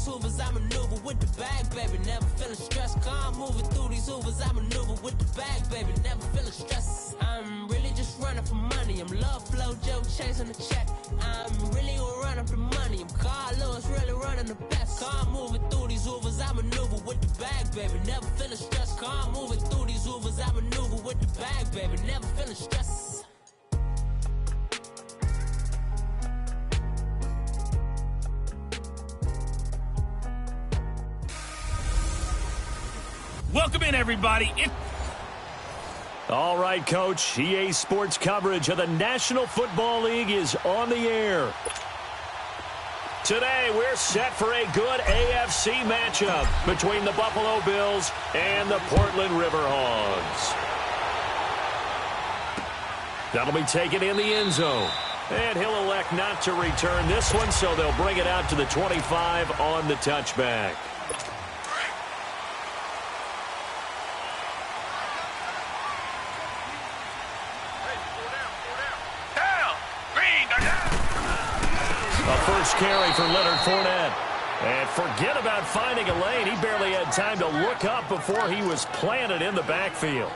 these hoovers, I maneuver with the bag, baby. Never feeling stressed. Calm moving through these hoovers, I maneuver with the bag, baby. Never feeling stressed. I'm really just running for money. I'm love flow, joke, chasing the check. I'm really gonna run up the money. I'm Carl Lewis, really running the best. Calm moving through these hoovers, I maneuver with the bag, baby. Never feeling stressed. Calm moving through these hoovers, I maneuver with the bag, baby. Never feeling stressed. Welcome in, everybody. All right, Coach. EA Sports coverage of the National Football League is on the air. Today, we're set for a good AFC matchup between the Buffalo Bills and the Portland Riverhogs. That'll be taken in the end zone. And he'll elect not to return this one, so they'll bring it out to the 25 on the touchback. First carry for Leonard Fournette. And forget about finding a lane. He barely had time to look up before he was planted in the backfield.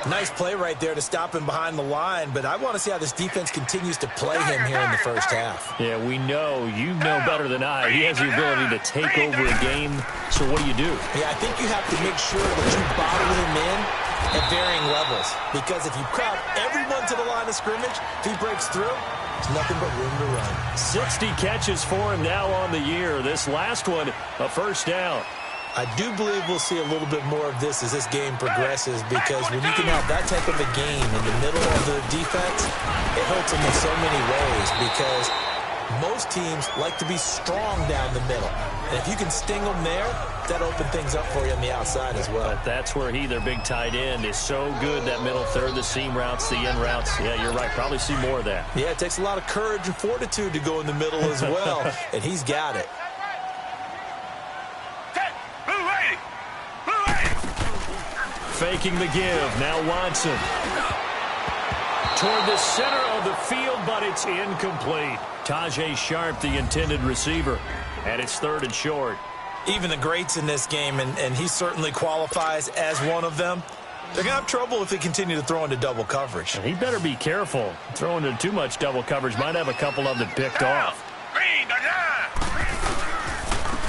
Nice play right there to stop him behind the line, but I want to see how this defense continues to play him here in the first half. Yeah, we know. You know better than I. He has the ability to take over a game, so what do? Yeah, I think you have to make sure that you bottle him in at varying levels, because if you crowd everyone to the line of scrimmage, if he breaks through, there's nothing but room to run. 60 catches for him now on the year. This last one, a first down. I do believe we'll see a little bit more of this as this game progresses, because when you can have that type of a game in the middle of the defense, it hurts them in so many ways, because most teams like to be strong down the middle. And if you can sting them there, that opens things up for you on the outside as well. But that's where their big tight end, is so good, that middle third, the seam routes, the in routes. Yeah, you're right. Probably see more of that. Yeah, it takes a lot of courage and fortitude to go in the middle as well, and he's got it. Faking the give. Now Watson. Toward the center of the field, but it's incomplete. Tajay Sharp, the intended receiver. And it's third and short. Even the greats in this game, and he certainly qualifies as one of them, they're going to have trouble if they continue to throw into double coverage. And he better be careful. Throwing into too much double coverage might have a couple of them picked off.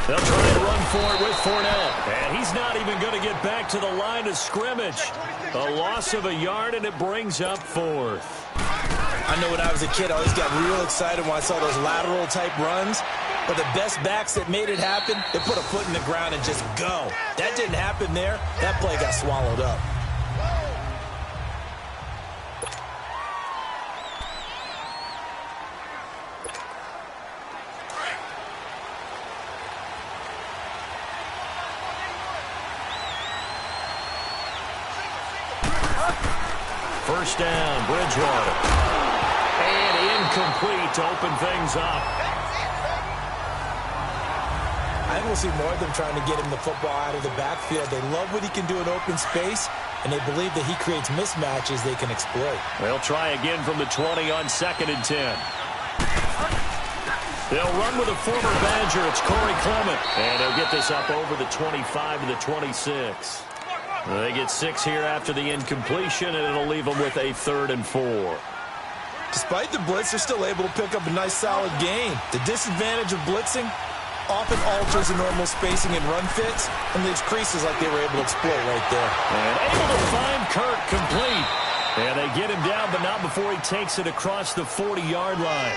They'll try to run for it with Fournette. And he's not even going to get back to the line of scrimmage. A loss of a yard, and it brings up fourth. I know when I was a kid, I always got real excited when I saw those lateral-type runs. But the best backs that made it happen, they put a foot in the ground and just go. That didn't happen there. That play got swallowed up. First down, Bridgewater. And incomplete to open things up. I think we'll see more of them trying to get him the football out of the backfield. They love what he can do in open space, and they believe that he creates mismatches they can exploit. They'll try again from the 20 on 2nd and 10. They'll run with a former Badger. It's Corey Clement. And he'll get this up over the 25 to the 26. They get 6 here after the incompletion, and it'll leave them with a 3rd and 4. Despite the blitz, they're still able to pick up a nice, solid gain. The disadvantage of blitzing often alters the normal spacing and run fits, and leaves creases like they were able to exploit right there. And able to find Kirk complete. And they get him down, but not before he takes it across the 40-yard line.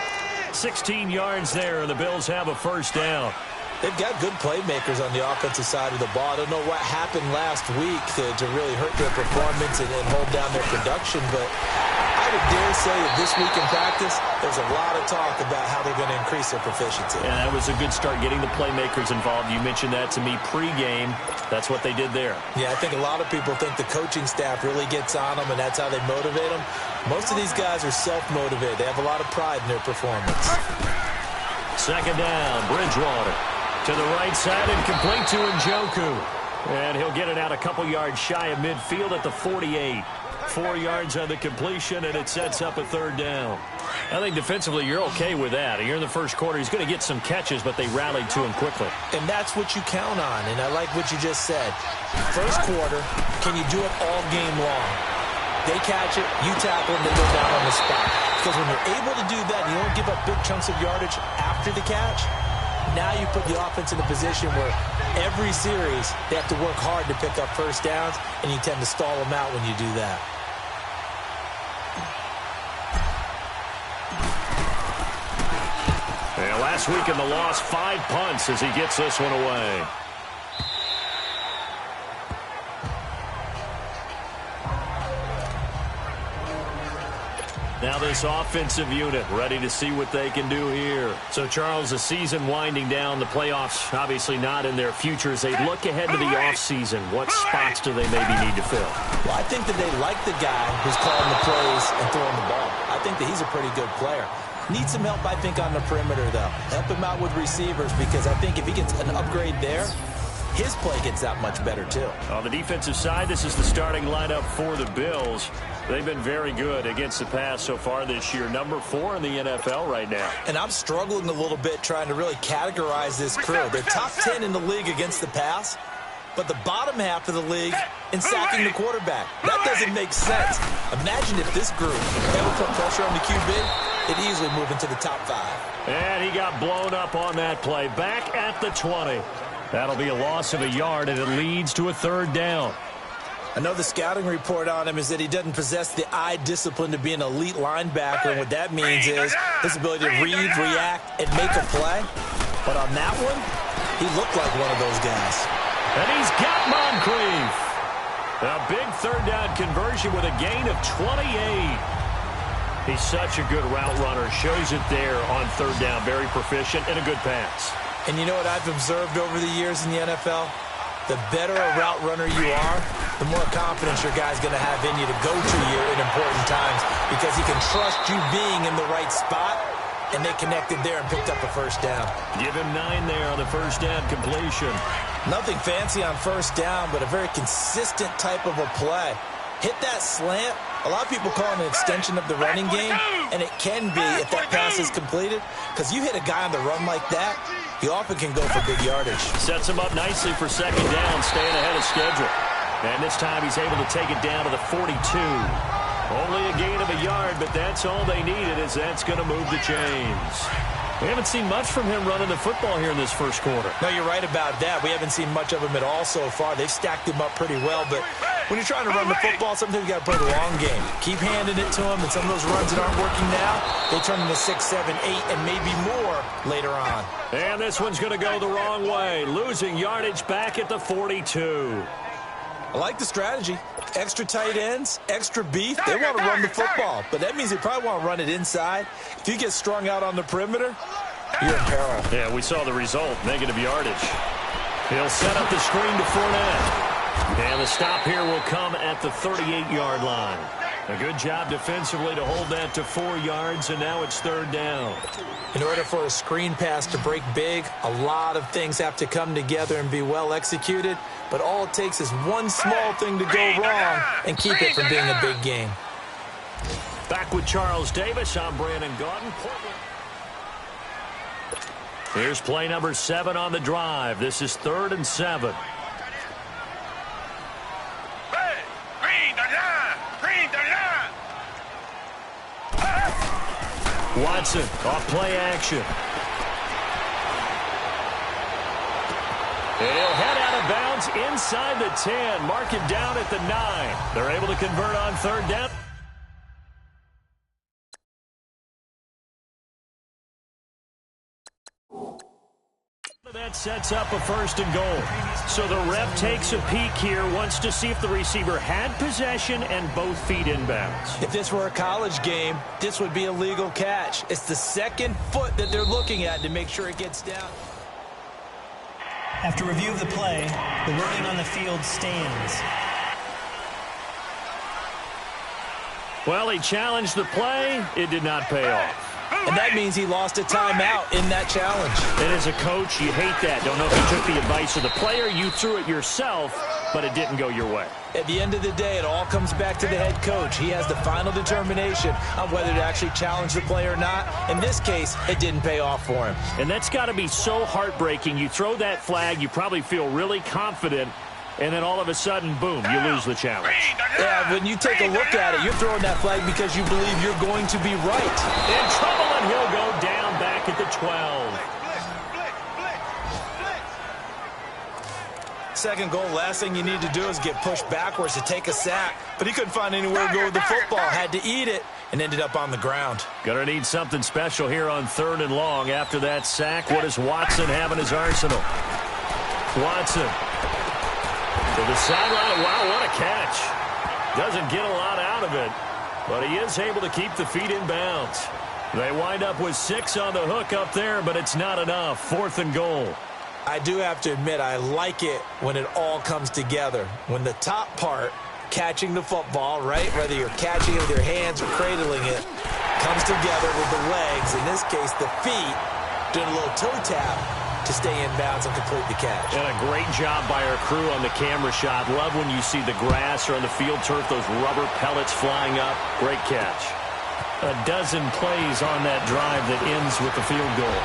16 yards there, and the Bills have a first down. They've got good playmakers on the offensive side of the ball. I don't know what happened last week to really hurt their performance and hold down their production, but I would dare say that this week in practice, there's a lot of talk about how they're going to increase their proficiency. Yeah, that was a good start, getting the playmakers involved. You mentioned that to me pregame. That's what they did there. Yeah, I think a lot of people think the coaching staff really gets on them, and that's how they motivate them. Most of these guys are self-motivated. They have a lot of pride in their performance. Second down, Bridgewater. To the right side and complete to Njoku. And he'll get it out a couple yards shy of midfield at the 48. 4 yards on the completion, and it sets up a third down. I think defensively you're okay with that. Here in the first quarter, he's going to get some catches, but they rallied to him quickly. And that's what you count on, and I like what you just said. First quarter, can you do it all game long? They catch it, you tackle, and they go down on the spot. Because when you're able to do that, and you don't give up big chunks of yardage after the catch, now you put the offense in a position where every series they have to work hard to pick up first downs, and you tend to stall them out when you do that. And last week in the loss, 5 punts as he gets this one away. Now this offensive unit ready to see what they can do here. So, Charles, the season winding down, the playoffs obviously not in their future. As they look ahead to the offseason, what spots do they maybe need to fill? Well, I think that they like the guy who's calling the plays and throwing the ball. I think that he's a pretty good player. Needs some help, I think, on the perimeter, though. Help him out with receivers, because I think if he gets an upgrade there, his play gets that much better, too. On the defensive side, this is the starting lineup for the Bills. They've been very good against the pass so far this year. Number 4 in the NFL right now. And I'm struggling a little bit trying to really categorize this crew. They're top 10 in the league against the pass, but the bottom half of the league in sacking the quarterback. That doesn't make sense. Imagine if this group ever put pressure on the QB. It easily move into the top 5. And he got blown up on that play. Back at the 20. That'll be a loss of a yard, and it leads to a third down. I know the scouting report on him is that he doesn't possess the eye discipline to be an elite linebacker, and what that means is his ability to read, react, and make a play. But on that one, he looked like one of those guys. And he's got Moncrief. A big third down conversion with a gain of 28. He's such a good route runner. Shows it there on third down. Very proficient and a good pass. And you know what I've observed over the years in the NFL? The better a route runner you are, the more confidence your guy's going to have in you to go to you in important times, because he can trust you being in the right spot, and they connected there and picked up a first down. Give him 9 there on the first down completion. Nothing fancy on first down, but a very consistent type of a play. Hit that slant. A lot of people call it an extension of the running game, and it can be if that pass is completed, because you hit a guy on the run like that, he often can go for big yardage. Sets him up nicely for second down, staying ahead of schedule. And this time he's able to take it down to the 42. Only a gain of a yard, but that's all they needed, as that's going to move the chains. We haven't seen much from him running the football here in this first quarter. No, you're right about that. We haven't seen much of him at all so far. They've stacked him up pretty well, but when you're trying to run the football, sometimes you got to play the long game. Keep handing it to him, and some of those runs that aren't working now, they turn into 6, 7, 8, and maybe more later on. And this one's going to go the wrong way, losing yardage back at the 42. I like the strategy. Extra tight ends, extra beef. They want to run the football, but that means they probably want to run it inside. If you get strung out on the perimeter, you're in peril. Yeah, we saw the result, negative yardage. He'll set up the screen to Fournette. And the stop here will come at the 38-yard line. A good job defensively to hold that to 4 yards, and now it's third down. In order for a screen pass to break big, a lot of things have to come together and be well executed, but all it takes is one small thing to go wrong and keep it from being a big game. Back with Charles Davis, I'm Brandon Gaudin. Here's play number 7 on the drive. This is 3rd and 7. Watson off play action. And he'll head out of bounds inside the 10. Mark him down at the 9. They're able to convert on third down. That sets up a 1st and goal. So the ref takes a peek here, wants to see if the receiver had possession and both feet inbounds. If this were a college game, this would be a legal catch. It's the second foot that they're looking at to make sure it gets down. After review of the play, the ruling on the field stands. Well, he challenged the play. It did not pay off. and that means he lost a timeout in that challenge. And as a coach, you hate that. Don't know if you took the advice of the player. You threw it yourself, but it didn't go your way. At the end of the day, it all comes back to the head coach. He has the final determination on whether to actually challenge the play or not. In this case, it didn't pay off for him. And that's got to be so heartbreaking. You throw that flag, you probably feel really confident, and then all of a sudden, boom, you lose the challenge. Yeah, when you take a look at it, you're throwing that flag because you believe you're going to be right. In trouble, and he'll go down back at the 12. Second goal, last thing you need to do is get pushed backwards to take a sack. But he couldn't find anywhere to go with the football. Had to eat it and ended up on the ground. Gonna need something special here on 3rd and long. After that sack, what does Watson have in his arsenal? Watson to the sideline. Wow, what a catch. Doesn't get a lot out of it, but he is able to keep the feet in bounds. They wind up with 6 on the hook up there, but it's not enough. 4th and goal. I do have to admit, I like it when it all comes together. When the top part, catching the football, right, whether you're catching it with your hands or cradling it, comes together with the legs, in this case the feet, doing a little toe tap to stay in bounds and complete the catch. And a great job by our crew on the camera shot. Love when you see the grass or on the field turf, those rubber pellets flying up. Great catch. A dozen plays on that drive that ends with the field goal.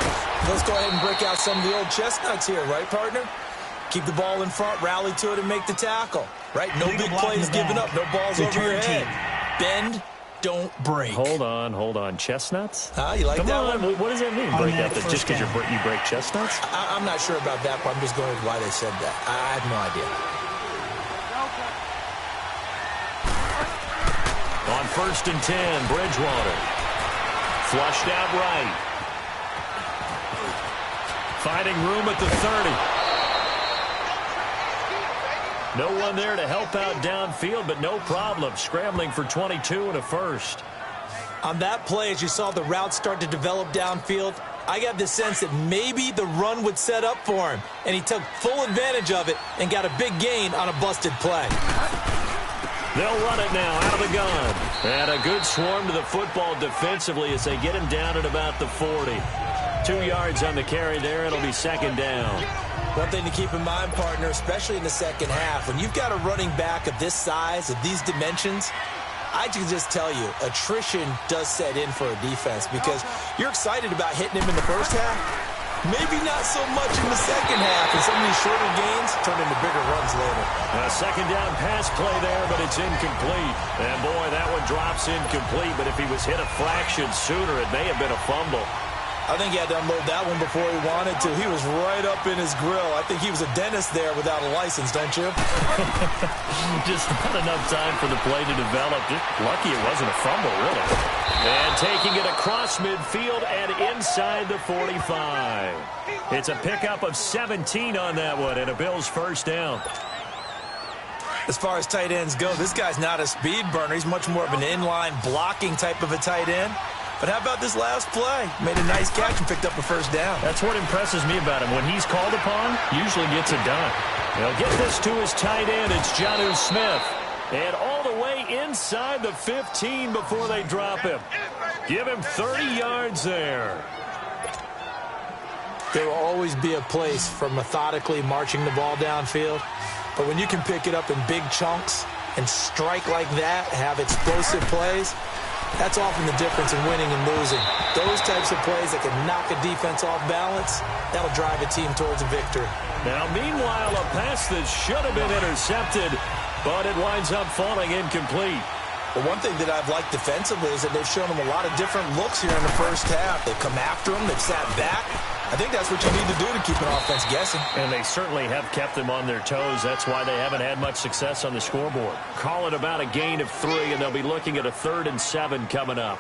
Let's go ahead and break out some of the old chestnuts here, right, partner? Keep the ball in front, rally to it, and make the tackle, right? No big plays given up, no balls over your head. Bend, don't break. Hold on. Chestnuts? You like Come that on. one? What does that mean? Break out the, just because you break chestnuts? I'm not sure about that, but I'm just going with why they said that. I have no idea. On 1st and 10, Bridgewater. Flushed out right. Finding room at the 30. No one there to help out downfield, but no problem. Scrambling for 22 and a first. On that play, as you saw the route start to develop downfield, I got the sense that maybe the run would set up for him, and he took full advantage of it and got a big gain on a busted play. They'll run it now out of the gun. And a good swarm to the football defensively as they get him down at about the 40. 2 yards on the carry there. It'll be 2nd down. One thing to keep in mind, partner, especially in the second half, when you've got a running back of this size, of these dimensions, I can just tell you, attrition does set in for a defense because you're excited about hitting him in the first half. Maybe not so much in the second half, and some of these shorter gains turn into bigger runs later. A 2nd down pass play there, but it's incomplete. And boy, that one drops incomplete, but if he was hit a fraction sooner, it may have been a fumble. I think he had to unload that one before he wanted to. He was right up in his grill. I think he was a dentist there without a license, don't you? Just not enough time for the play to develop. Just lucky it wasn't a fumble, really. And taking it across midfield and inside the 45. It's a pickup of 17 on that one and a Bills first down. As far as tight ends go, this guy's not a speed burner. He's much more of an inline blocking type of a tight end. But how about this last play? Made a nice catch and picked up a first down. That's what impresses me about him. When he's called upon, usually gets it done. They'll get this to his tight end. It's Jonnu Smith. And all the way inside the 15 before they drop him. Give him 30 yards there. There will always be a place for methodically marching the ball downfield. But when you can pick it up in big chunks and strike like that, have explosive plays, that's often the difference in winning and losing. Those types of plays that can knock a defense off balance, that'll drive a team towards a victory. Now, meanwhile, a pass that should have been intercepted, but it winds up falling incomplete. Well, one thing that I've liked defensively is that they've shown them a lot of different looks here in the first half. They've come after them. They've sat back. I think that's what you need to do to keep an offense guessing. And they certainly have kept them on their toes. That's why they haven't had much success on the scoreboard. Call it about a gain of 3, and they'll be looking at a 3rd and 7 coming up.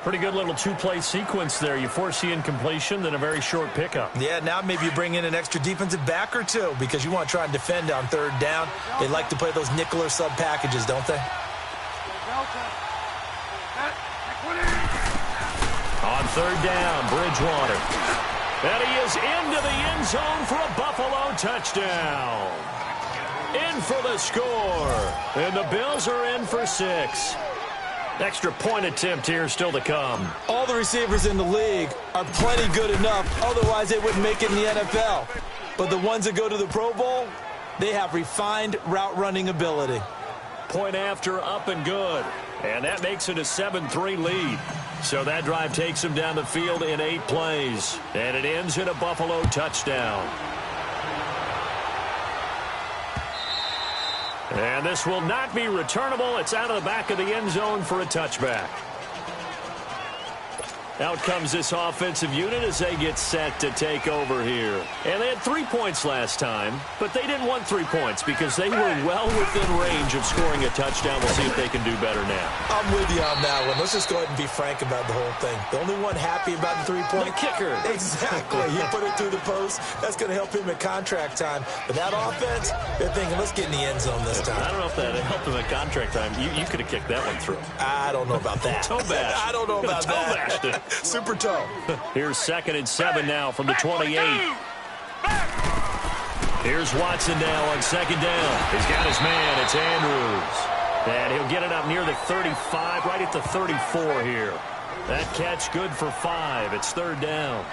Pretty good little 2-play sequence there. You force the incompletion, then a very short pickup. Yeah, now maybe you bring in an extra defensive back or two because you want to try and defend on 3rd down. They like to play those nickel or sub packages, don't they? On 3rd down, Bridgewater. And he is into the end zone for a Buffalo touchdown. In for the score. And the Bills are in for 6. Extra point attempt here still to come. All the receivers in the league are plenty good enough, otherwise they wouldn't make it in the NFL. But the ones that go to the Pro Bowl, they have refined route running ability. Point after, up and good. And that makes it a 7-3 lead. So that drive takes them down the field in 8 plays. And it ends in a Buffalo touchdown. And this will not be returnable. It's out of the back of the end zone for a touchback. Out comes this offensive unit as they get set to take over here. And they had 3 points last time, but they didn't want 3 points because they were well within range of scoring a touchdown. We'll see if they can do better now. I'm with you on that one. Let's just go ahead and be frank about the whole thing. The only one happy about the 3-point. The kicker. Exactly. He put it through the post. That's going to help him at contract time. But that offense, they're thinking, let's get in the end zone this time. I don't know if that helped him at contract time. You could have kicked that one through. I don't know about that. Toe bash. I don't know about that. Bashed it. Super toe. Here's 2nd and 7 now from the 28. Here's Watson now on 2nd down. He's got his man. It's Andrews. And he'll get it up near the 35, right at the 34 here. That catch good for 5. It's 3rd down.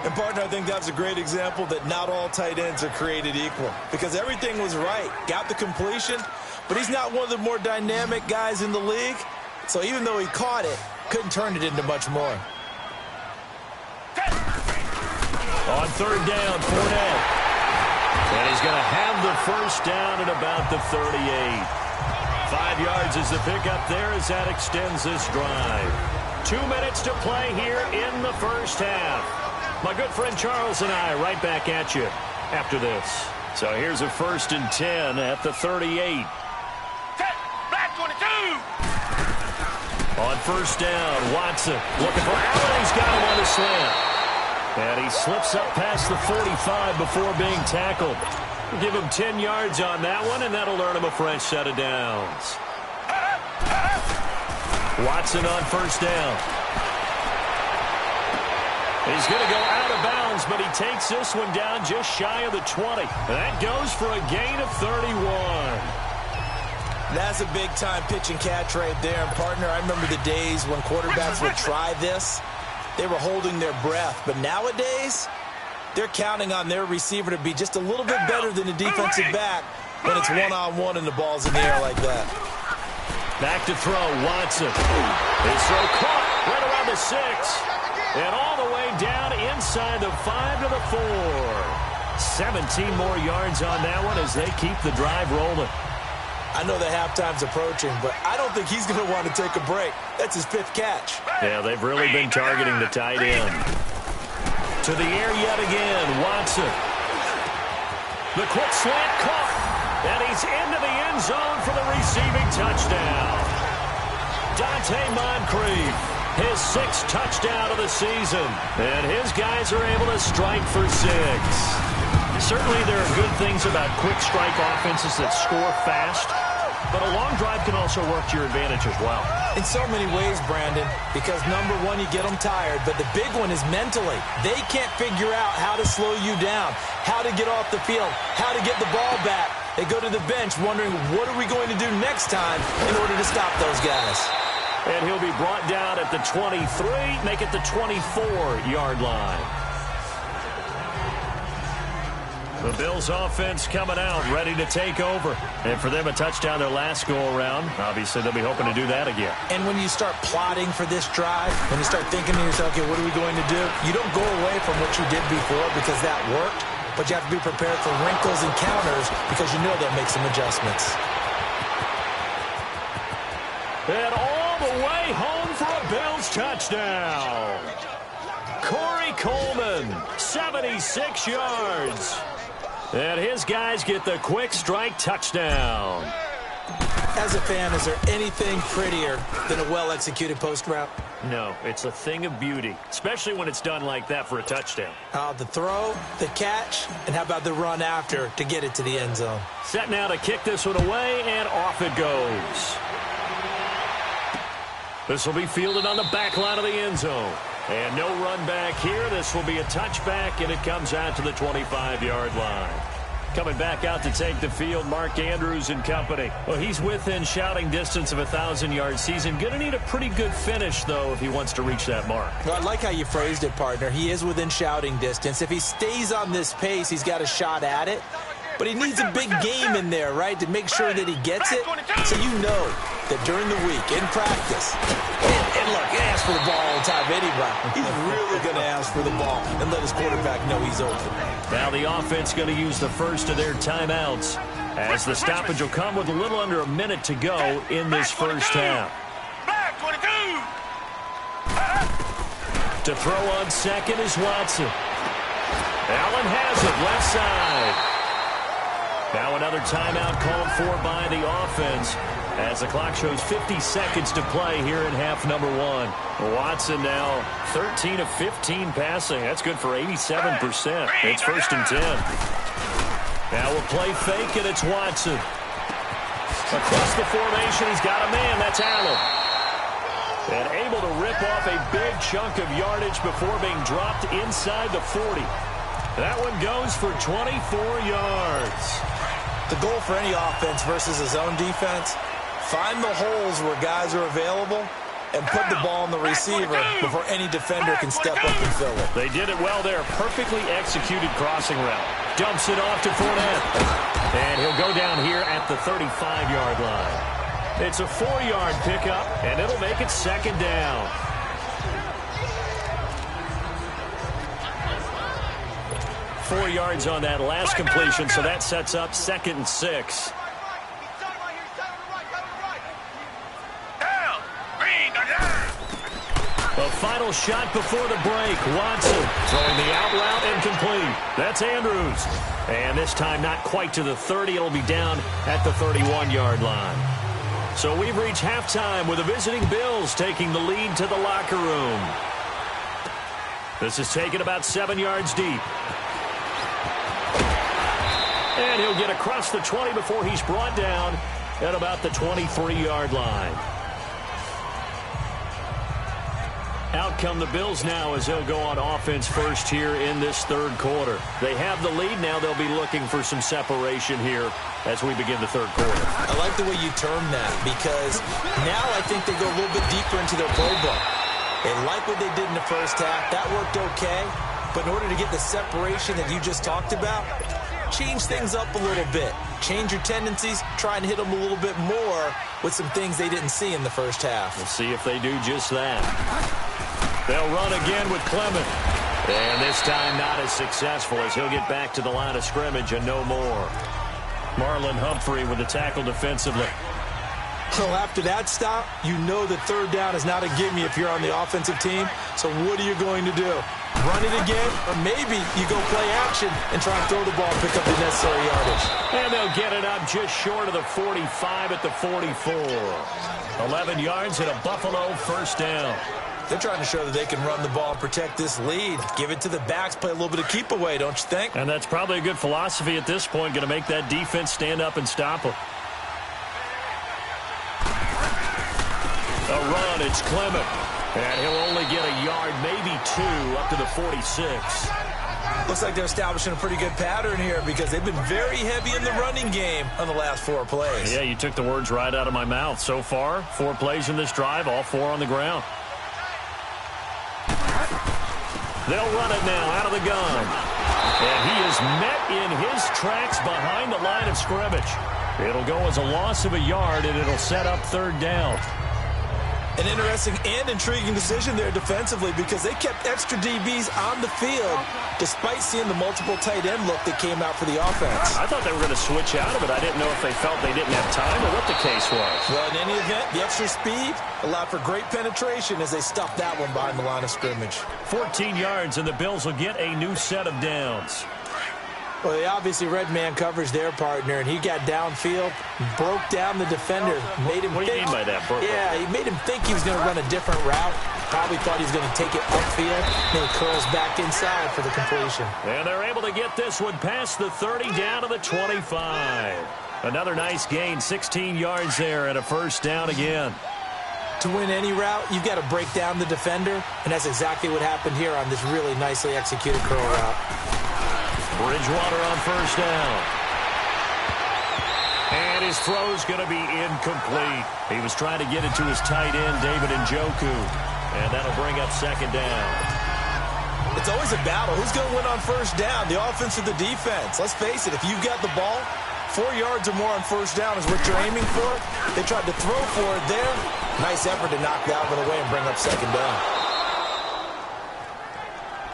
And, partner, I think that was a great example that not all tight ends are created equal because everything was right. Got the completion, but he's not one of the more dynamic guys in the league. So even though he caught it, couldn't turn it into much more. On 3rd down, Fournette. And he's going to have the 1st down at about the 38. 5 yards is the pickup there as that extends this drive. 2 minutes to play here in the 1st half. My good friend Charles and I right back at you after this. So here's a 1st and 10 at the 38. Black 22. On 1st down, Watson looking for Allen. He's got him on the slant. And he slips up past the 45 before being tackled. We'll give him 10 yards on that one, and that'll earn him a fresh set of downs. Watson on 1st down. He's going to go out of bounds, but he takes this one down just shy of the 20. That goes for a gain of 31. That's a big-time pitch and catch right there. And, partner, I remember the days when quarterbacks would try this. They were holding their breath. But nowadays, they're counting on their receiver to be just a little bit better than the defensive back when it's one-on-one and the ball's in the air like that. Back to throw, Watson. His throw caught right around the 6. And all the way down inside the 5 to the 4. 17 more yards on that one as they keep the drive rolling. I know the halftime's approaching, but I don't think he's going to want to take a break. That's his 5th catch. Yeah, they've really been targeting the tight end. To the air yet again, Watson. The quick slant caught, and he's into the end zone for the receiving touchdown. Dante Moncrief, his 6th touchdown of the season, and his guys are able to strike for 6. Certainly there are good things about quick strike offenses that score fast, but a long drive can also work to your advantage as well. In so many ways, Brandon, because number one, you get them tired, but the big one is mentally. They can't figure out how to slow you down, how to get off the field, how to get the ball back. They go to the bench wondering, what are we going to do next time in order to stop those guys? And he'll be brought down at the 23, make it the 24-yard line. The Bills offense coming out, ready to take over. And for them, a touchdown their last go-around. Obviously, they'll be hoping to do that again. And when you start plotting for this drive, when you start thinking to yourself, okay, what are we going to do? You don't go away from what you did before because that worked, but you have to be prepared for wrinkles and counters because you know they'll make some adjustments. And all the way home for a Bills touchdown. Corey Coleman, 76 yards. And his guys get the quick strike touchdown. As a fan, is there anything prettier than a well-executed post route? No, it's a thing of beauty, especially when it's done like that for a touchdown. The throw, the catch, and how about the run after to get it to the end zone? Set now to kick this one away, and off it goes. This will be fielded on the back line of the end zone. And no run back here. This will be a touchback, and it comes out to the 25-yard line. Coming back out to take the field, Mark Andrews and company. Well, he's within shouting distance of a 1,000-yard season. Going to need a pretty good finish, though, if he wants to reach that mark. Well, I like how you phrased it, partner. He is within shouting distance. If he stays on this pace, he's got a shot at it. But he needs a big game in there, right, to make sure that he gets it. So you know that during the week, in practice, and look, he asks for the ball all the time anyway. He's really going to ask for the ball and let his quarterback know he's open. Now the offense going to use the first of their timeouts as the stoppage will come with a little under a minute to go in this first half. To throw on second is Watson. Allen has it, left side. Now another timeout called for by the offense as the clock shows 50 seconds to play here in half number one. Watson now 13 of 15 passing. That's good for 87%. It's 1st and 10. Now we'll play fake, and it's Watson. Across the formation, he's got a man. That's Allen. And able to rip off a big chunk of yardage before being dropped inside the 40. That one goes for 24 yards. The goal for any offense versus his own defense, find the holes where guys are available and put the ball on the receiver before any defender can step up and fill it. They did it well there. Perfectly executed crossing route. Dumps it off to Fournette. And he'll go down here at the 35-yard line. It's a 4-yard pickup, and it'll make it 2nd down. Four yards on that last completion, so that sets up 2nd and 6. A final shot before the break. Watson throwing the out route incomplete. That's Andrews. And this time not quite to the 30. It'll be down at the 31-yard line. So we've reached halftime with the visiting Bills taking the lead to the locker room. This is taken about 7 yards deep. And he'll get across the 20 before he's brought down at about the 23-yard line. Out come the Bills now as they'll go on offense first here in this 3rd quarter. They have the lead. Now they'll be looking for some separation here as we begin the 3rd quarter. I like the way you term that because now I think they go a little bit deeper into their playbook. They like what they did in the first half. That worked okay. But in order to get the separation that you just talked about, change things up a little bit. Change your tendencies. Try and hit them a little bit more with some things they didn't see in the first half. We'll see if they do just that. They'll run again with Clement. And this time not as successful as he'll get back to the line of scrimmage and no more. Marlon Humphrey with the tackle defensively. So after that stop, you know that 3rd down is not a gimme if you're on the offensive team. So what are you going to do? Run it again? Or maybe you go play action and try and throw the ball and pick up the necessary yardage. And they'll get it up just short of the 45 at the 44. 11 yards and a Buffalo 1st down. They're trying to show that they can run the ball and protect this lead. Give it to the backs, play a little bit of keep away, don't you think? And that's probably a good philosophy at this point, going to make that defense stand up and stop them. A run, it's Clement. And he'll only get a yard, maybe 2, up to the 46. Looks like they're establishing a pretty good pattern here because they've been very heavy in the running game on the last 4 plays. Yeah, you took the words right out of my mouth. So far, 4 plays in this drive, all 4 on the ground. They'll run it now out of the gun. And he is met in his tracks behind the line of scrimmage. It'll go as a loss of a yard, and it'll set up 3rd down. An interesting and intriguing decision there defensively because they kept extra DBs on the field despite seeing the multiple tight end look that came out for the offense. I thought they were going to switch out of it. I didn't know if they felt they didn't have time or what the case was. Well, in any event, the extra speed allowed for great penetration as they stuffed that one behind the line of scrimmage. 14 yards, and the Bills will get a new set of downs. Well, they obviously read man coverage their partner, and he got downfield, broke down the defender, made him What do you mean by that, Brooke? Yeah, he made him think he was going to run a different route. Probably thought he was going to take it upfield, then he curls back inside for the completion. And they're able to get this one past the 30 down to the 25. Another nice gain, 16 yards there and a 1st down again. To win any route, you've got to break down the defender, and that's exactly what happened here on this really nicely executed curl route. Bridgewater on 1st down. And his throw's going to be incomplete. He was trying to get it to his tight end, David Njoku. And that'll bring up second down. It's always a battle. Who's going to win on first down, the offense or the defense? Let's face it, if you've got the ball, 4 yards or more on first down is what you're aiming for. They tried to throw for it there. Nice effort to knock that one away and bring up second down.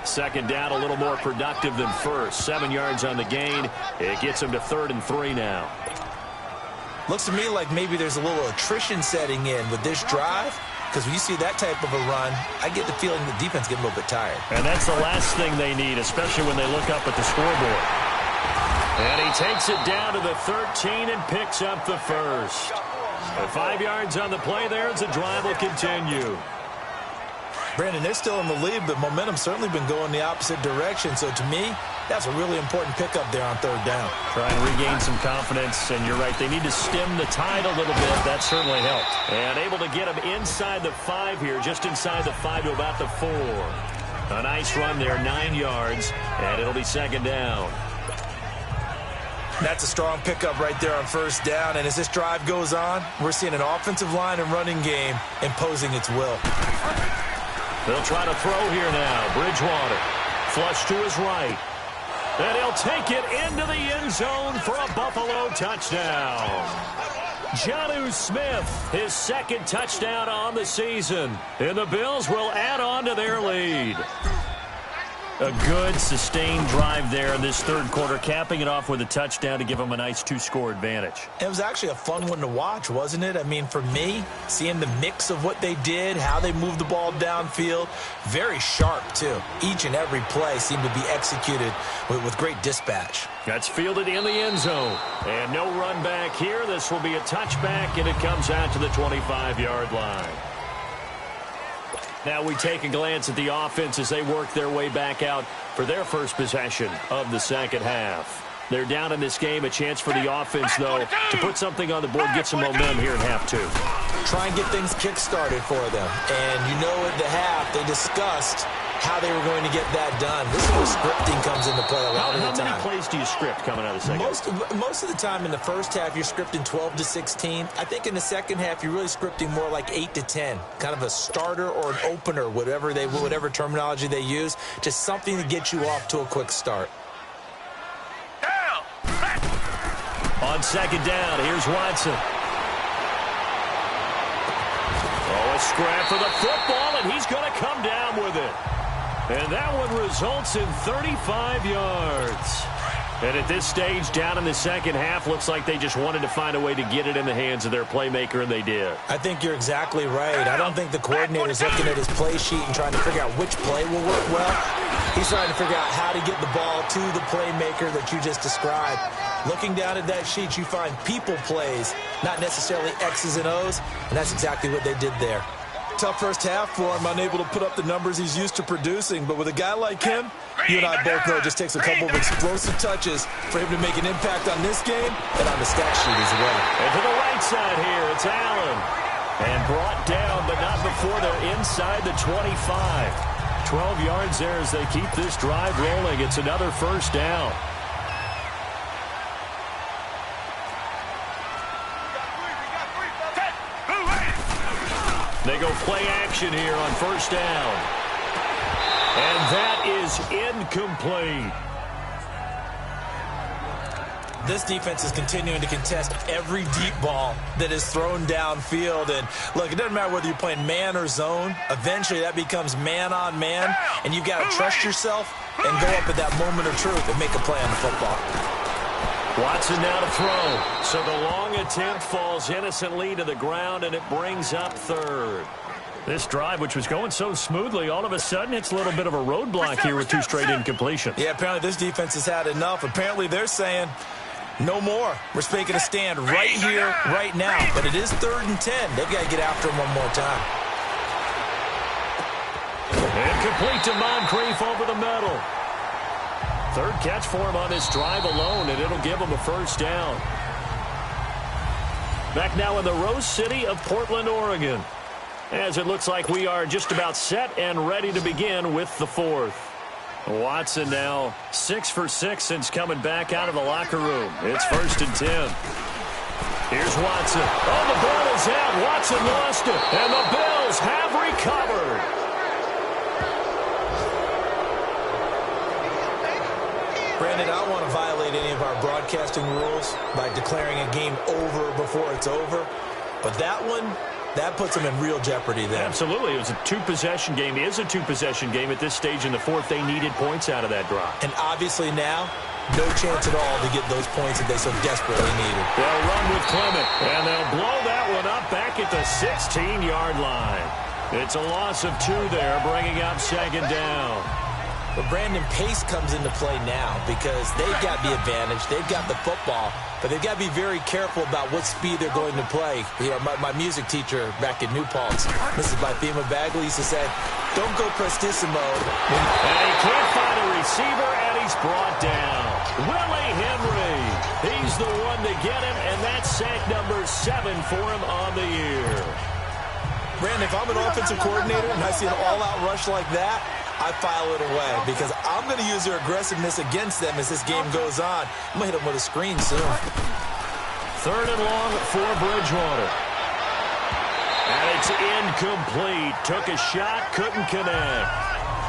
Second down, a little more productive than first. 7 yards on the gain. It gets him to 3rd and 3 now. Looks to me like maybe there's a little attrition setting in with this drive, because when you see that type of a run, I get the feeling the defense getting a little bit tired. And that's the last thing they need, especially when they look up at the scoreboard. And he takes it down to the 13 and picks up the first. 5 yards on the play there as the drive will continue. Brandon, they're still in the lead, but momentum's certainly been going the opposite direction. So to me, that's a really important pickup there on 3rd down. Try and regain some confidence, and you're right, they need to stem the tide a little bit. That certainly helped. And able to get him inside the 5 here, just inside the 5 to about the 4. A nice run there, 9 yards, and it'll be second down. That's a strong pickup right there on first down. And as this drive goes on, we're seeing an offensive line and running game imposing its will. They'll try to throw here now. Bridgewater, flush to his right. And he'll take it into the end zone for a Buffalo touchdown. Jonnu Smith, his 2nd touchdown on the season. And the Bills will add on to their lead. A good, sustained drive there in this 3rd quarter, capping it off with a touchdown to give them a nice 2-score advantage. It was actually a fun one to watch, wasn't it? I mean, for me, seeing the mix of what they did, how they moved the ball downfield, very sharp, too. Each and every play seemed to be executed with great dispatch. That's fielded in the end zone. And no run back here. This will be a touchback, and it comes out to the 25-yard line. Now we take a glance at the offense as they work their way back out for their first possession of the second half. They're down in this game. A chance for the offense, though, to put something on the board, get some momentum here in half 2. Try and get things kick-started for them. And you know at the half, they discussed how they were going to get that done. This is where scripting comes into play a lot of the time. How many plays do you script coming out of the second? Most of the time in the first half, you're scripting 12 to 16. I think in the second half, you're really scripting more like 8 to 10. Kind of a starter or an opener, whatever terminology they use. Just something to get you off to a quick start. On second down, here's Watson. Oh, a scrap for the football, and he's going to come down with it. And that one results in 35 yards. And at this stage, down in the second half, looks like they just wanted to find a way to get it in the hands of their playmaker, and they did. I think you're exactly right. I don't think the coordinator's looking at his play sheet and trying to figure out which play will work well. He's trying to figure out how to get the ball to the playmaker that you just described. Looking down at that sheet, you find people plays, not necessarily X's and O's, and that's exactly what they did there. Tough first half for him, unable to put up the numbers he's used to producing. But with a guy like him, you and I both know it just takes a couple of explosive touches for him to make an impact on this game and on the stat sheet as well. And to the right side here, it's Allen. And brought down, but not before they're inside the 25. 12 yards there as they keep this drive rolling. It's another first down. They go play action here on first down. And that is incomplete. This defense is continuing to contest every deep ball that is thrown downfield. And look, it doesn't matter whether you're playing man or zone. Eventually that becomes man on man. And you've got to trust yourself and go up at that moment of truth and make a play on the football. Watson now to throw. So the long attempt falls innocently to the ground, and it brings up 3rd. This drive, which was going so smoothly, all of a sudden it's a little bit of a roadblock here with 2 straight incompletions. Yeah, apparently this defense has had enough. Apparently they're saying no more. We're making a stand right here, right now. But it is 3rd and 10. They've got to get after him one more time. And complete to Moncrief over the middle. 3rd catch for him on this drive alone, and it'll give him a first down. Back now in the Rose City of Portland, Oregon, as it looks like we are just about set and ready to begin with the 4th. Watson now 6 for 6 since coming back out of the locker room. It's 1st and 10. Here's Watson. Oh, the ball is out. Watson lost it. And the Bills have recovered. Brandon, I don't want to violate any of our broadcasting rules by declaring a game over before it's over. But that one, that puts them in real jeopardy there. Absolutely. It was a two-possession game. It is a two-possession game at this stage in the fourth. They needed points out of that drive. And obviously now, no chance at all to get those points that they so desperately needed. They'll run with Clement, and they'll blow that one up back at the 16-yard line. It's a loss of 2 there, bringing up second down. But Brandon, pace comes into play now because they've got the advantage. They've got the football, but they've got to be very careful about what speed they're going to play. You know, my music teacher back in New Paltz, Mrs. Bythema Bagley, used to say, don't go prestissimo. And he can't find a receiver, and he's brought down. Willie Henry. He's the one to get him, and that's sack number 7 for him on the year. Brandon, if I'm an offensive coordinator and I see an all-out rush like that, I file it away because I'm going to use their aggressiveness against them as this game goes on. I'm going to hit them with a screen soon. 3rd and long for Bridgewater. And it's incomplete. Took a shot, couldn't connect.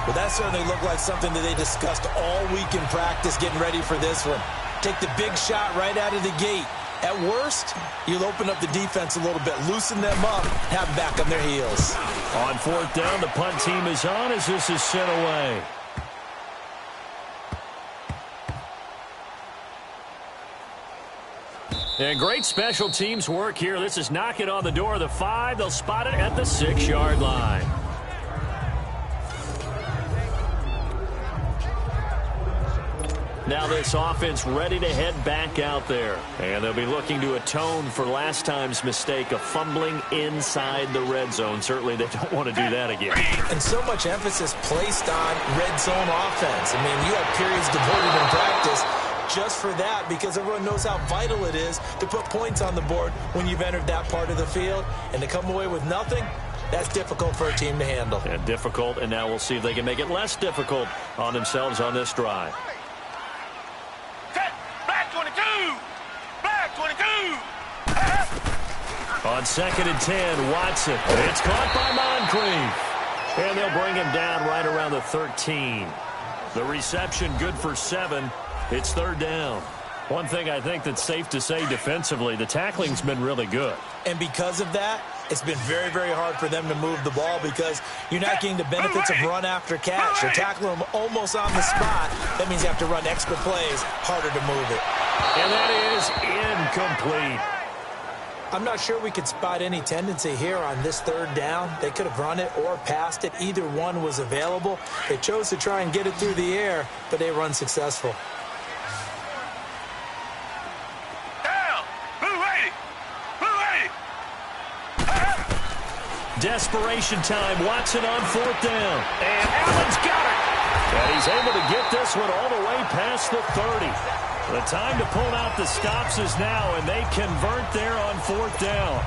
Well, that certainly looked like something that they discussed all week in practice getting ready for this one. Take the big shot right out of the gate. At worst, you'll open up the defense a little bit, loosen them up, have them back on their heels. On 4th down, the punt team is on as this is sent away. And great special teams work here. This is knocking on the door of the 5. They'll spot it at the 6-yard line. Now this offense ready to head back out there. And they'll be looking to atone for last time's mistake of fumbling inside the red zone. Certainly they don't want to do that again. And so much emphasis placed on red zone offense. I mean, you have periods devoted in practice just for that because everyone knows how vital it is to put points on the board when you've entered that part of the field. And to come away with nothing, that's difficult for a team to handle. Yeah, difficult, and now we'll see if they can make it less difficult on themselves on this drive. On 2nd and 10, Watson. It's caught by Moncrief. And they'll bring him down right around the 13. The reception good for 7. It's 3rd down. One thing I think that's safe to say defensively, the tackling's been really good. And because of that, it's been very, very hard for them to move the ball because you're not getting the benefits of run after catch. You're tackling them almost on the spot. That means you have to run extra plays, harder to move it. And that is incomplete. I'm not sure we could spot any tendency here on this 3rd down. They could have run it or passed it. Either one was available. They chose to try and get it through the air, but they run successful. Desperation time. Watson on 4th down. And Allen's got it. And he's able to get this one all the way past the 30. The time to pull out the stops is now, and they convert there on 4th down.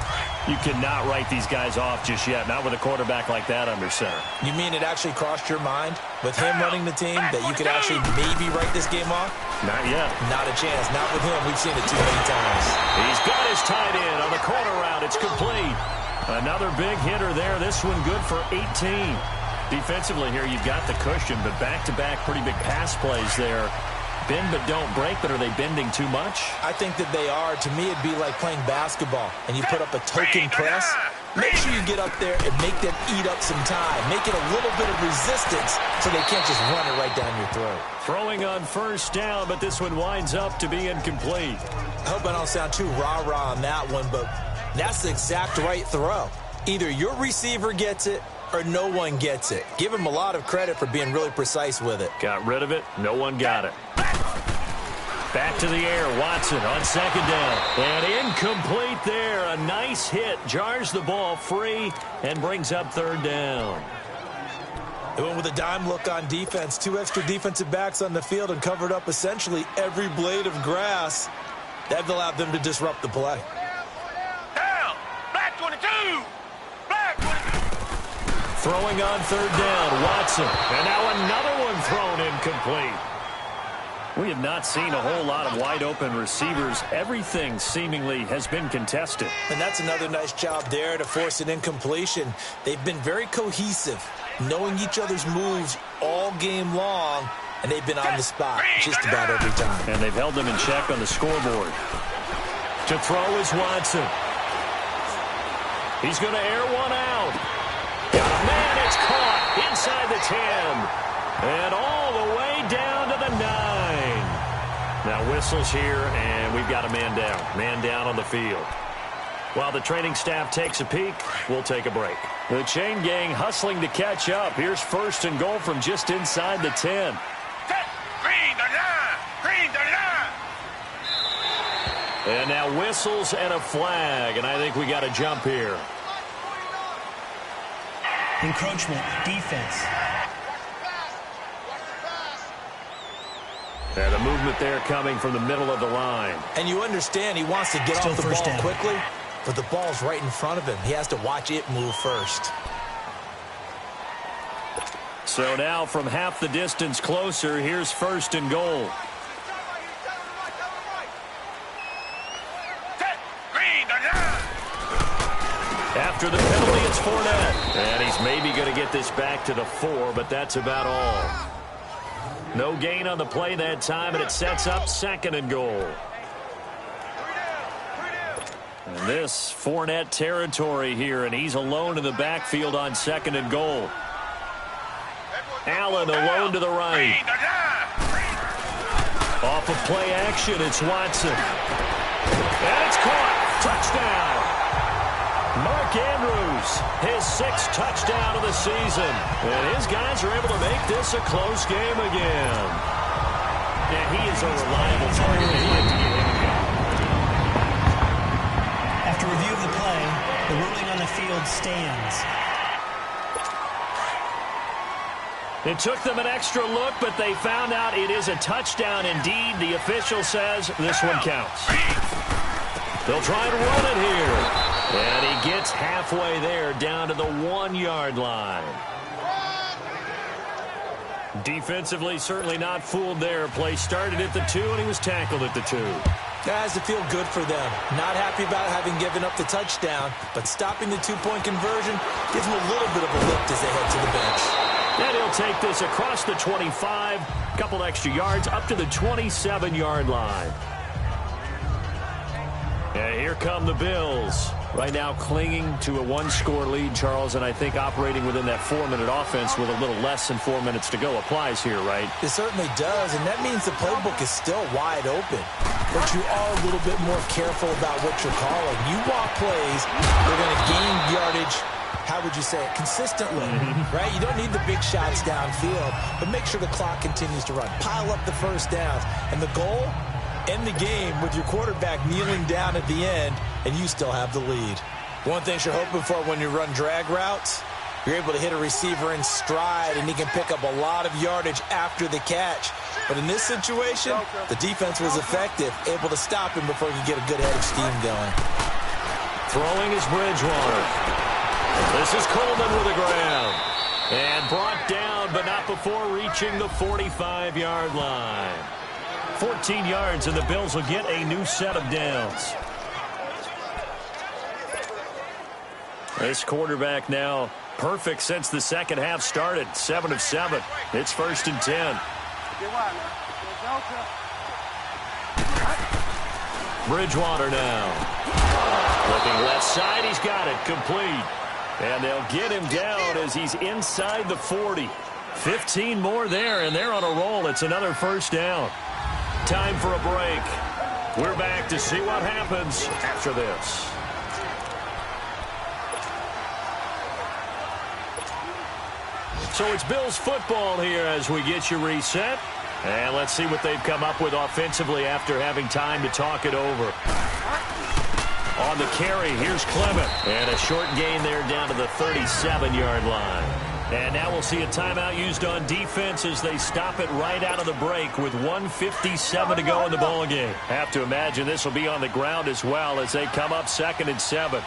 You cannot write these guys off just yet, not with a quarterback like that under center. You mean it actually crossed your mind with him running the team that you could actually maybe write this game off? Not yet. Not a chance. Not with him. We've seen it too many times. He's got his tight end on the corner route. It's complete. Another big hitter there. This one good for 18. Defensively here, you've got the cushion, but back-to-back pretty big pass plays there. Bend but don't break, but are they bending too much? I think that they are. To me, it'd be like playing basketball, and you put up a token press. Make sure you get up there and make them eat up some time. Make it a little bit of resistance so they can't just run it right down your throat. Throwing on 1st down, but this one winds up to be incomplete. I hope I don't sound too rah-rah on that one, but that's the exact right throw. Either your receiver gets it or no one gets it. Give him a lot of credit for being really precise with it. Got rid of it. No one got it. Back to the air. Watson on 2nd down. And incomplete there. A nice hit. Jars the ball free and brings up 3rd down. They went with a dime look on defense. 2 extra defensive backs on the field and covered up essentially every blade of grass. That allowed them to disrupt the play. Down. Black 22. Black 22. Throwing on 3rd down. Watson. And now another one thrown incomplete. We have not seen a whole lot of wide-open receivers. Everything seemingly has been contested. And that's another nice job there to force an incompletion. They've been very cohesive, knowing each other's moves all game long, and they've been on the spot just about every time. And they've held them in check on the scoreboard. To throw is Watson. He's going to air one out. Man, it's caught inside the 10. And all the way down to the 9. Now whistles here, and we've got a man down. Man down on the field. While the training staff takes a peek, we'll take a break. The chain gang hustling to catch up. Here's 1st and goal from just inside the 10. Green the line! Green the line! And now whistles and a flag, and I think we got a jump here. Encroachment, defense. And the movement there coming from the middle of the line. And you understand he wants to get Still off the first ball down. quickly, but the ball's right in front of him. He has to watch it move first. So now from half the distance closer, here's 1st and goal. Green the line! After the penalty, it's Fournette. And he's maybe going to get this back to the 4, but that's about all. No gain on the play that time, and it sets up 2nd and goal. And this Fournette territory here, and he's alone in the backfield on 2nd and goal. Allen alone to the right. Green the line! Off of play action, it's Watson. And it's caught. Touchdown. Mark Andrews, his 6th touchdown of the season. And his guys are able to make this a close game again. Yeah, he is a reliable target. They like to get him again. After review of the play, the ruling on the field stands. It took them an extra look, but they found out it is a touchdown indeed. The official says this one counts. They'll try to run it here. And he gets halfway there down to the 1-yard line. Defensively, certainly not fooled there. Play started at the 2, and he was tackled at the 2. That has to feel good for them. Not happy about having given up the touchdown, but stopping the 2-point conversion gives them a little bit of a lift as they head to the bench. And he'll take this across the 25, a couple extra yards, up to the 27-yard line. And here come the Bills. Right now clinging to a 1-score lead, Charles, and I think operating within that 4-minute offense with a little less than 4 minutes to go applies here, right? It certainly does, and that means the playbook is still wide open. But you are a little bit more careful about what you're calling. You want plays, you're going to gain yardage, how would you say it, consistently, right? You don't need the big shots downfield, but make sure the clock continues to run. Pile up the first downs, and the goal, end the game with your quarterback kneeling down at the end, and you still have the lead. One thing you're hoping for when you run drag routes, you're able to hit a receiver in stride, and he can pick up a lot of yardage after the catch. But in this situation, the defense was effective, able to stop him before he could get a good head of steam going. Throwing is Bridgewater. This is Coleman with the ground. And brought down, but not before reaching the 45-yard line. 14 yards, and the Bills will get a new set of downs. This quarterback now perfect since the second half started. 7 of 7. It's 1st and 10. Bridgewater now. Looking left side, he's got it. Complete. And they'll get him down as he's inside the 40. 15 more there, and they're on a roll. It's another 1st down. Time for a break. We're back to see what happens after this. So it's Bills football here as we get you reset. And let's see what they've come up with offensively after having time to talk it over. On the carry, here's Clement. And a short gain there down to the 37-yard line. And now we'll see a timeout used on defense as they stop it right out of the break with 1:57 to go in the ballgame. Have to imagine this will be on the ground as well as they come up 2nd and 7.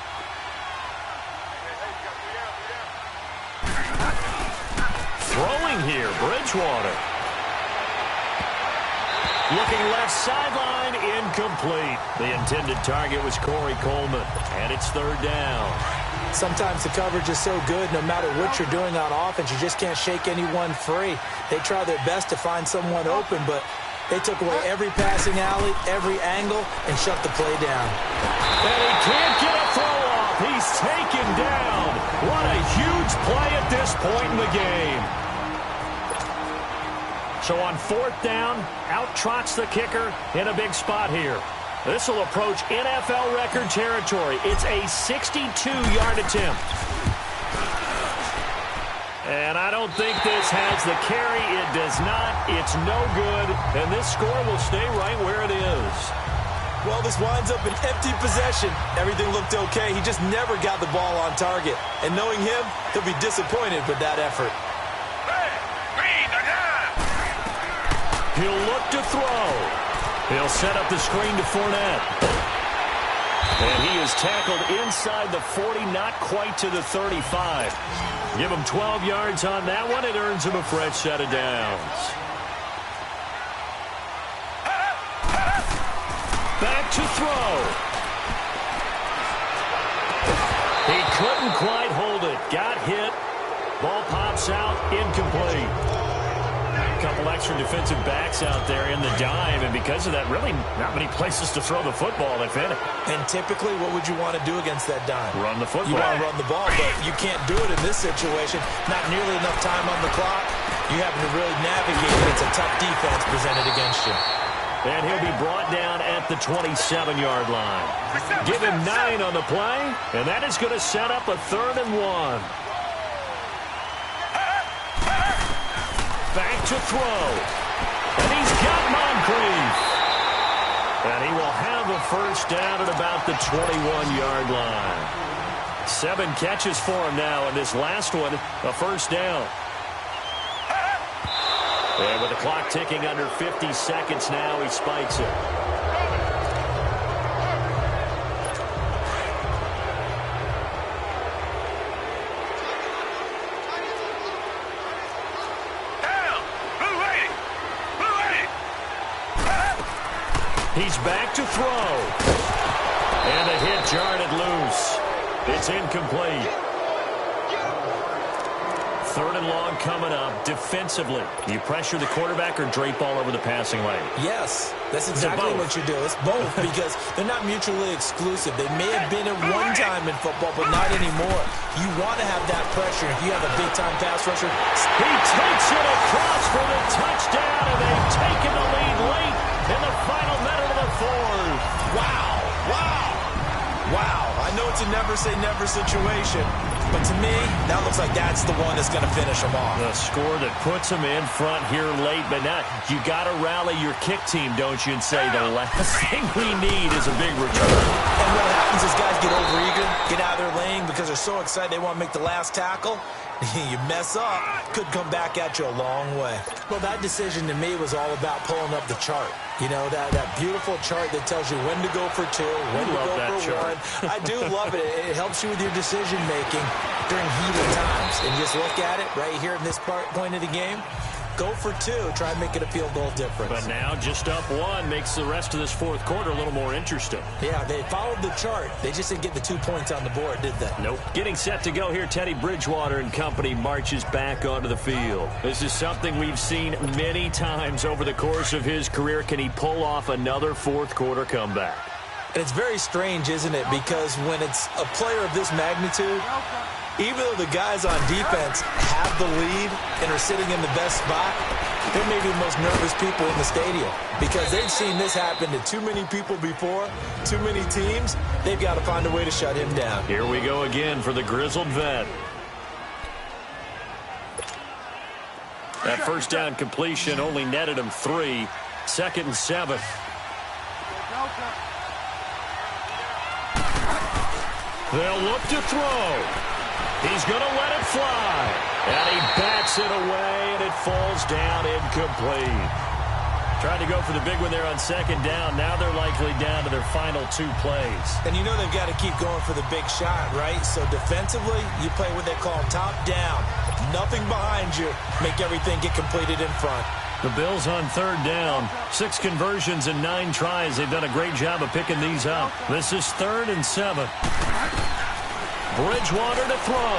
Throwing here, Bridgewater. Looking left sideline, incomplete. The intended target was Corey Coleman, and it's third down. Sometimes the coverage is so good, no matter what you're doing on offense, you just can't shake anyone free. They try their best to find someone open, but they took away every passing alley, every angle, and shut the play down. And he can't get a throw off. He's taken down. What a huge play at this point in the game. So on fourth down, out trots the kicker in a big spot here. This will approach NFL record territory. It's a 62-yard attempt. And I don't think this has the carry. It does not. It's no good. And this score will stay right where it is. Well, this winds up an empty possession. Everything looked okay. He just never got the ball on target. And knowing him, he'll be disappointed with that effort. He'll look to throw. He'll set up the screen to Fournette. And he is tackled inside the 40, not quite to the 35. Give him 12 yards on that one. It earns him a fresh set of downs. Back to throw. He couldn't quite hold it. Got hit. Ball pops out. Incomplete. A couple extra defensive backs out there in the dime, and because of that, really not many places to throw the football, if any. And typically, what would you want to do against that dime? Run the football. You want to run the ball, but you can't do it in this situation. Not nearly enough time on the clock. You having to really navigate it. It's a tough defense presented against you. And he'll be brought down at the 27-yard line. Give him 9 on the play, and that is going to set up a 3rd and 1. Back to throw. And he's got Moncrief. And he will have a first down at about the 21-yard line. 7 catches for him now, and this last one, a first down. And with the clock ticking under 50 seconds now, he spikes it. He's back to throw. And a hit jarred it loose. It's incomplete. 3rd and long coming up. Defensively, you pressure the quarterback or drape all over the passing lane? Yes, that's exactly what you do. It's both because they're not mutually exclusive. They may have been at one time in football, but not anymore. You want to have that pressure. If you have a big-time pass rusher, he takes it across for the touchdown, and they've taken the lead late in the final minute of the 4th. Wow, wow, wow. I know it's a never-say-never situation, but to me, that looks like that's the one that's going to finish them off. The score that puts them in front here late, but now you got to rally your kick team, don't you, and say the last thing we need is a big return. And what happens is guys get overeager, get out of their lane because they're so excited they want to make the last tackle. You mess up, could come back at you a long way. Well, that decision to me was all about pulling up the chart. You know, that beautiful chart that tells you when to go for 2, when to go for 1. I do love it. It helps you with your decision-making during heated times. And just look at it right here in this point of the game. Go for 2. Try and make it a field goal difference. But now just up 1 makes the rest of this 4th quarter a little more interesting. Yeah, they followed the chart. They just didn't get the 2 points on the board, did they? Nope. Getting set to go here, Teddy Bridgewater and company marches back onto the field. This is something we've seen many times over the course of his career. Can he pull off another 4th quarter comeback? And it's very strange, isn't it? Because when it's a player of this magnitude, even though the guys on defense have the lead and are sitting in the best spot, they're maybe the most nervous people in the stadium because they've seen this happen to too many people before, too many teams. They've got to find a way to shut him down. Here we go again for the grizzled vet. That first down completion only netted him 3. 2nd and 7. They'll look to throw. He's going to let it fly. And he bats it away, and it falls down incomplete. Tried to go for the big one there on 2nd down. Now they're likely down to their final 2 plays. And you know they've got to keep going for the big shot, right? So defensively, you play what they call top down. Nothing behind you. Make everything get completed in front. The Bills on third down. 6 conversions and 9 tries. They've done a great job of picking these up. This is 3rd and 7. Bridgewater to throw.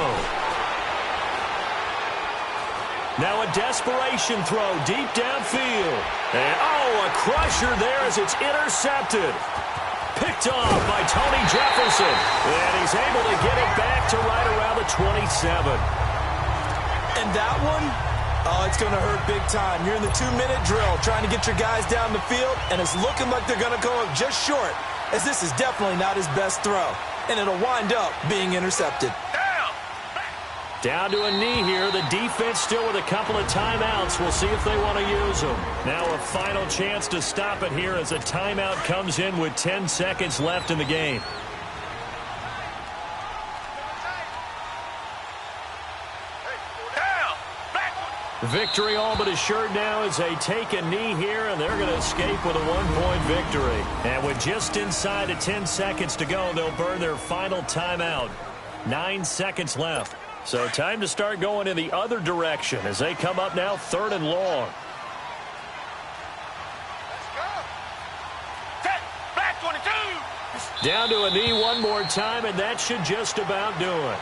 Now a desperation throw deep downfield. And, a crusher there as it's intercepted. Picked off by Tony Jefferson. And he's able to get it back to right around the 27. And that one, it's going to hurt big time. You're in the 2-minute drill trying to get your guys down the field, and it's looking like they're going to go up just short, as this is definitely not his best throw. And it'll wind up being intercepted. Down to a knee here. The defense still with a couple of timeouts. We'll see if they want to use them. Now a final chance to stop it here as a timeout comes in with 10 seconds left in the game. Victory all but assured now as they take a knee here, and they're going to escape with a 1-point victory. And with just inside of 10 seconds to go, they'll burn their final timeout. 9 seconds left. So time to start going in the other direction as they come up now 3rd and long. Black 22. Down to a knee one more time, and that should just about do it.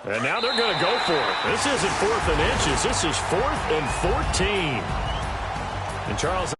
And now they're going to go for it. This isn't 4th and inches. This is 4th and 14. And Charles...